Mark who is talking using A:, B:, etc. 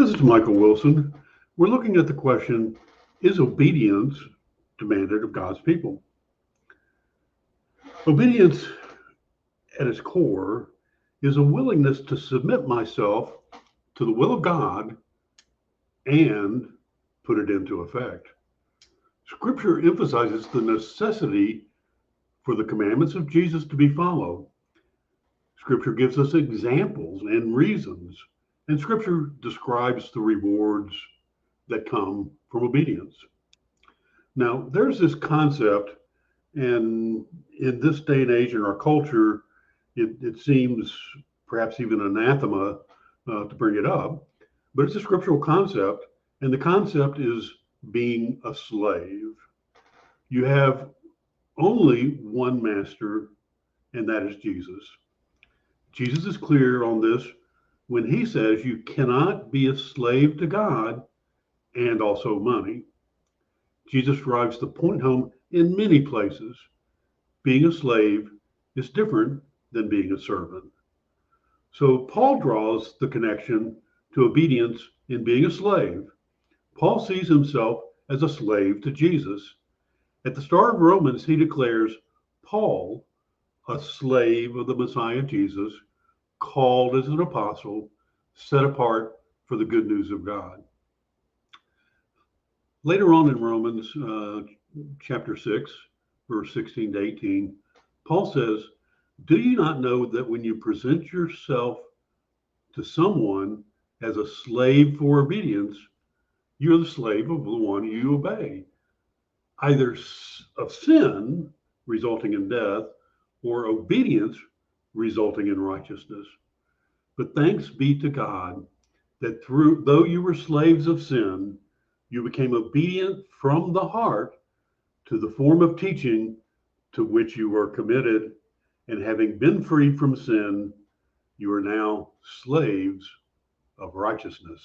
A: This is Michael Wilson. We're looking at the question, is obedience demanded of God's people? Obedience at its core is a willingness to submit myself to the will of God and put it into effect. Scripture emphasizes the necessity for the commandments of Jesus to be followed. Scripture gives us examples and reasons, and Scripture describes the rewards that come from obedience. Now, there's this concept, and in this day and age in our culture, it seems perhaps even anathema to bring it up, but it's a scriptural concept, and the concept is being a slave. You have only one master, and that is Jesus. Jesus is clear on this when he says you cannot be a slave to God and also money. Jesus drives the point home in many places. Being a slave is different than being a servant. So Paul draws the connection to obedience in being a slave. Paul sees himself as a slave to Jesus. At the start of Romans, he declares, Paul, a slave of the Messiah Jesus, called as an apostle, set apart for the good news of God. Later on in Romans chapter 6, verse 16 to 18, Paul says, do you not know that when you present yourself to someone as a slave for obedience, you're the slave of the one you obey, either of sin, resulting in death, or obedience, resulting in righteousness. But thanks be to God that though you were slaves of sin, you became obedient from the heart to the form of teaching to which you were committed, and having been freed from sin, you are now slaves of righteousness.